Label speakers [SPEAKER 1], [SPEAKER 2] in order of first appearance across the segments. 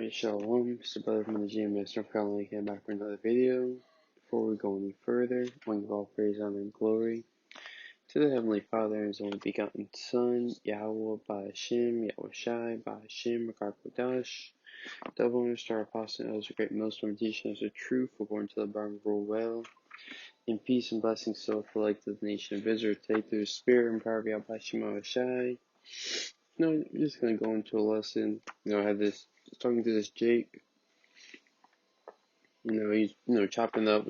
[SPEAKER 1] Alright, shalom, it's the brother from the GMSNORTHCAROLINA came back for another video. Before we go any further, I want to give all praise, honor, and glory to the Heavenly Father and His only begotten Son, Yahweh, by Hashem, Yahweh Shai, by Hashem, Kodash, double owner, star apostle, elders, great millstone, teaching us the truth, according to the Bible, rule well. In peace and blessings, so for like to the nation of Israel, take through the spirit and power of Yahweh by Hashem, Yahweh Shai. I'm just going to go into a lesson. I have this, talking to this Jake. He's, chopping up,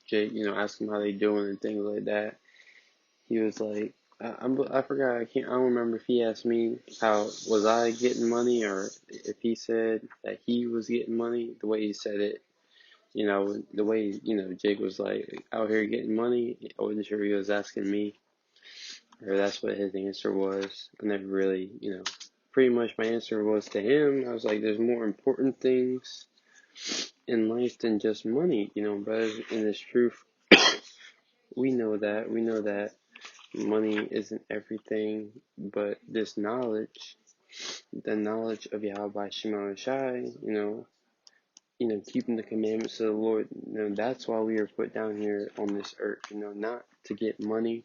[SPEAKER 1] Jake, asking him how they doing and things like that. He was like, I forgot, I don't remember if he asked me how, was I getting money, or if he said that he was getting money, the way he said it, the way, Jake was like, out here getting money. I wasn't sure he was asking me, or that's what his answer was. I never really, pretty much my answer was to him. I was like, there's more important things in life than just money, brothers. In this truth, we know that money isn't everything, but this knowledge, the knowledge of Yahweh Shema Shai, keeping the commandments of the Lord, that's why we are put down here on this earth, not to get money.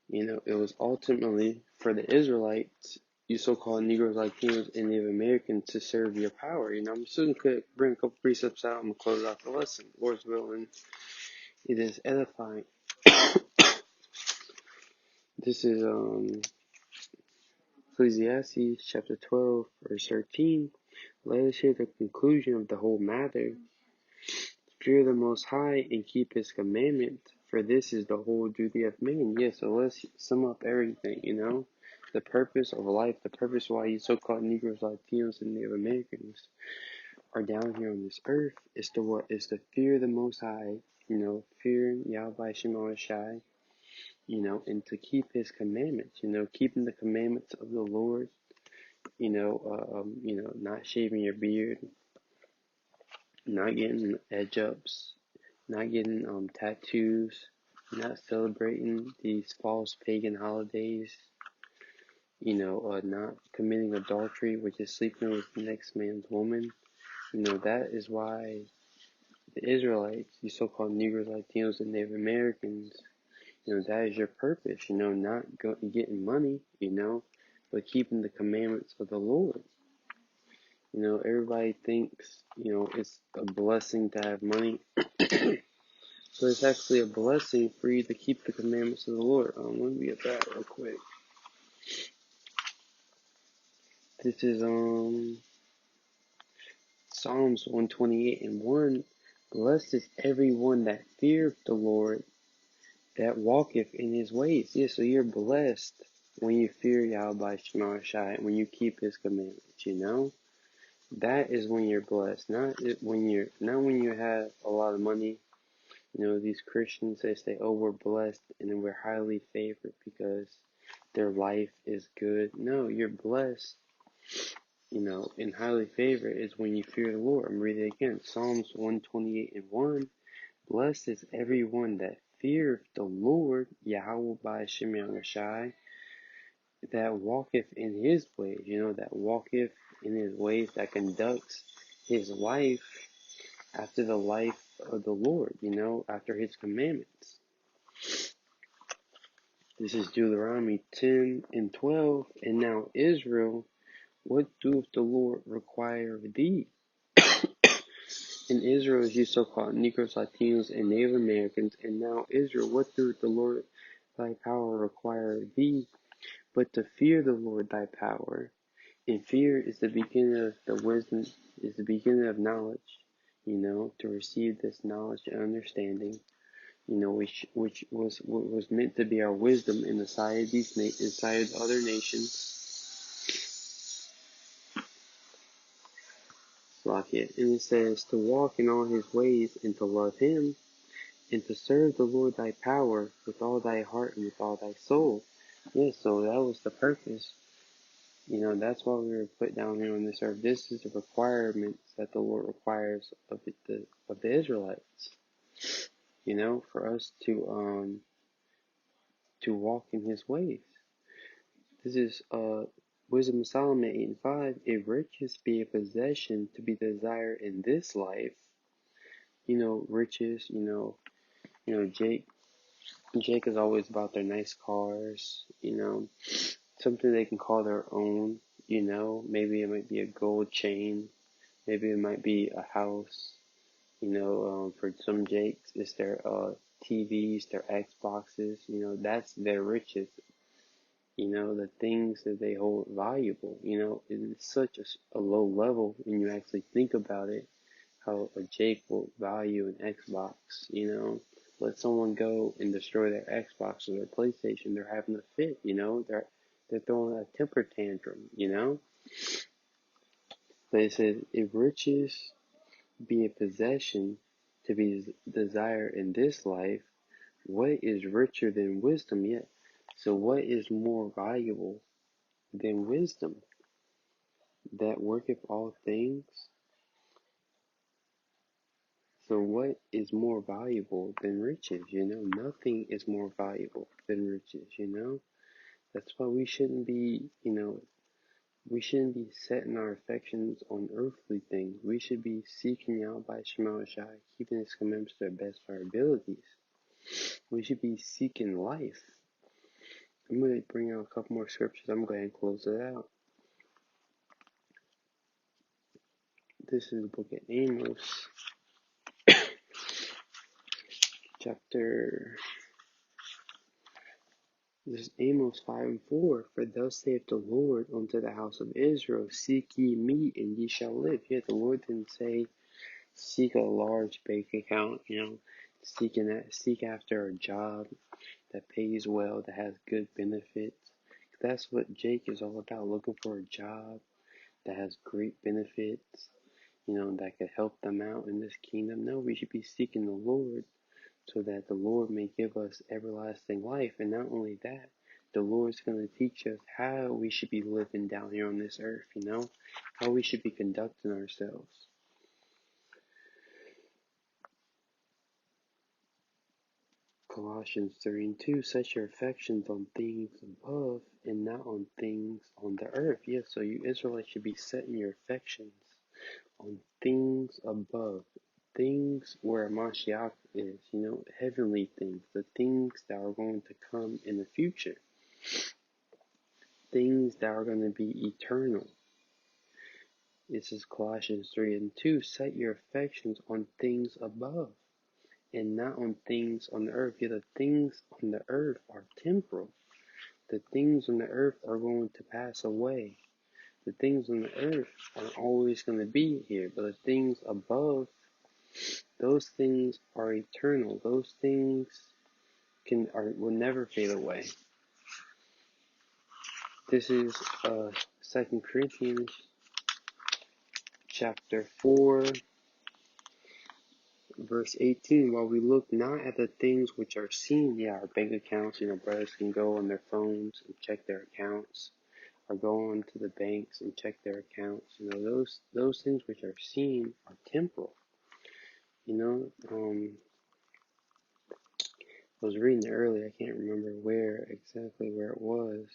[SPEAKER 1] It was ultimately for the Israelites, you so-called Negroes, Latinos, and Native Americans, to serve your power. I'm still going to bring a couple precepts out. I'm going to close out the lesson. Lord's willing, it is edifying. This is Ecclesiastes chapter 12, verse 13. Let us hear the conclusion of the whole matter. Fear the Most High and keep His commandments, for this is the whole duty of man. So let's sum up everything, the purpose of life, the purpose why you so-called Negroes, Latinos, and Native Americans are down here on this earth is to what? Is to fear the Most High, fearing Yahweh Shema Shai, and to keep His commandments, keeping the commandments of the Lord, not shaving your beard, not getting edge ups, not getting tattoos, not celebrating these false pagan holidays, not committing adultery, which is sleeping with the next man's woman. That is why the Israelites, you so-called Negroes, Latinos, and Native Americans, that is your purpose, not getting money, but keeping the commandments of the Lord. Everybody thinks, it's a blessing to have money. So it's actually a blessing for you to keep the commandments of the Lord. Let me get that real quick. This is Psalms 128:1. Blessed is everyone that feareth the Lord, that walketh in His ways. So you're blessed when you fear Yahweh Shema Shai, when you keep His commandments. That is when you're blessed. Not when you have a lot of money. These Christians, they say, oh, we're blessed and then we're highly favored because their life is good. No, you're blessed, and highly favored is when you fear the Lord. I'm reading it again. Psalms 128:1. Blessed is everyone that feareth the Lord, Yahweh by Hashem Yahweh Shai, that walketh in His ways, that walketh in His ways, that conducts his life after the life of the Lord, after His commandments. This is Deuteronomy 10:12. And now, Israel, what doeth the Lord require of thee? And Israel is you so-called Negroes, Latinos, and Native Americans. And now, Israel, what doeth the Lord thy power require of thee? But to fear the Lord thy power. And fear is the beginning of the wisdom, is the beginning of knowledge, to receive this knowledge and understanding, which was meant to be our wisdom in the sight of inside of other nations. Like it. And it says to walk in all His ways and to love Him and to serve the Lord thy power with all thy heart and with all thy soul. So that was the purpose. That's why we were put down here on this earth. This is the requirements that the Lord requires of the Israelites. For us to walk in His ways. This is Wisdom of Solomon 8 and 5, if riches be a possession to be desired in this life, riches, Jake is always about their nice cars, something they can call their own, maybe it might be a gold chain, maybe it might be a house, for some Jakes, it's their TVs, their Xboxes, that's their riches, the things that they hold valuable, it's such a low level when you actually think about it, how a Jake will value an Xbox, let someone go and destroy their Xbox or their PlayStation, they're having a fit, they're throwing a temper tantrum, But it says, if riches be a possession to be desired in this life, what is richer than wisdom yet? So what is more valuable than wisdom that worketh all things? So what is more valuable than riches? Nothing is more valuable than riches, That's why we shouldn't be, we shouldn't be setting our affections on earthly things. We should be seeking out by Shema Shai, keeping His commandments to the best of our abilities. We should be seeking life. I'm going to bring out a couple more scriptures. I'm going to close it out. This is the book of Amos, this is Amos 5 and 4. For thus saith the Lord unto the house of Israel, seek ye me, and ye shall live. Yet the Lord didn't say, seek a large bank account, seek after a job that pays well, that has good benefits. That's what Jake is all about, looking for a job that has great benefits, that could help them out in this kingdom. No, we should be seeking the Lord so that the Lord may give us everlasting life. And not only that, the Lord's going to teach us how we should be living down here on this earth, how we should be conducting ourselves. Colossians 3 and 2, set your affections on things above and not on things on the earth. Yes, so you Israelites should be setting your affections on things above, things where Mashiach is, heavenly things, the things that are going to come in the future, things that are going to be eternal. This is Colossians 3 and 2, set your affections on things above and not on things on the earth. Yeah, the things on the earth are temporal. The things on the earth are going to pass away. The things on the earth are always going to be here, but the things above, those things are eternal. Those things will never fade away. This is 2 Corinthians chapter 4, verse 18, while we look not at the things which are seen, our bank accounts, brothers can go on their phones and check their accounts, or go on to the banks and check their accounts. Those things which are seen are temporal. I was reading it earlier, I can't remember exactly where it was.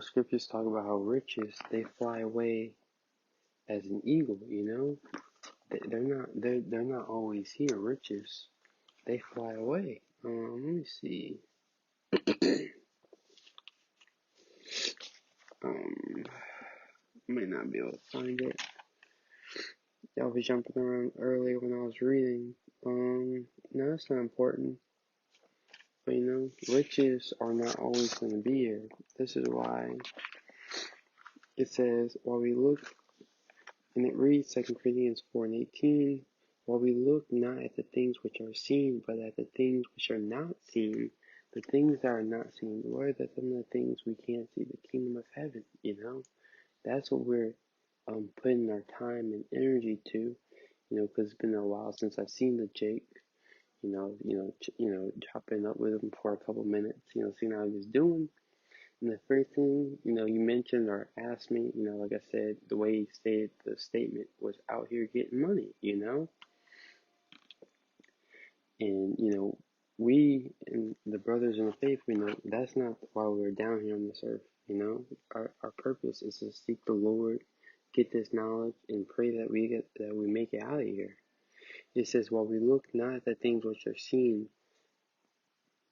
[SPEAKER 1] Scriptures talk about how riches, they fly away as an eagle, They're not always here. Riches, they fly away. Let me see. Might not be able to find it. I was jumping around earlier when I was reading. No, that's not important. But riches are not always going to be here. This is why it says, while we look, and it reads 2 Corinthians 4 and 18, while we look not at the things which are seen, but at the things which are not seen. The things that are not seen, what are some of the things we can't see? The kingdom of heaven, That's what we're putting our time and energy to, because it's been a while since I've seen the Jake, chopping up with him for a couple minutes, seeing how he's doing. And the first thing, you mentioned or asked me, like I said, the way he stated the statement was out here getting money, And, we and the brothers in the faith, we know that's not why we're down here on this earth. Our purpose is to seek the Lord, get this knowledge, and pray that we make it out of here. It says, while we look not at the things which are seen,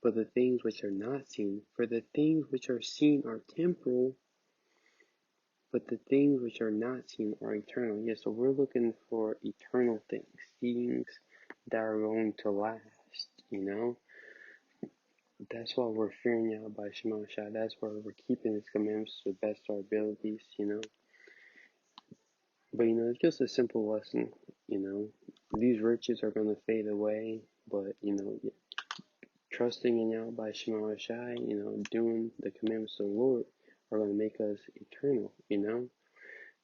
[SPEAKER 1] but the things which are not seen. For the things which are seen are temporal, but the things which are not seen are eternal. Yeah, so we're looking for eternal things that are going to last. That's why we're fearing Yahweh by Shema Shah. That's why we're keeping His commandments to the best of our abilities. But it's just a simple lesson. These riches are going to fade away, but trusting in Yahweh by Shema Shai, doing the commandments of the Lord are going to make us eternal.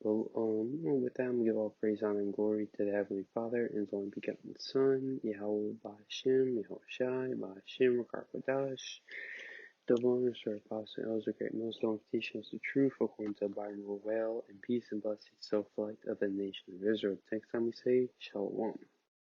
[SPEAKER 1] But with that, I'm going to give all praise, honor, and glory to the Heavenly Father and His only begotten Son, Yahweh Ba'Shem, Yahweh Shai, Ba'Shem, Rakar Kodash, Divine Sir Apostle, Elder Great Millstone, teaching us the truth according to the Bible, well, and peace and blessings, so flight of the nation of Israel. Next time we say, Shalom.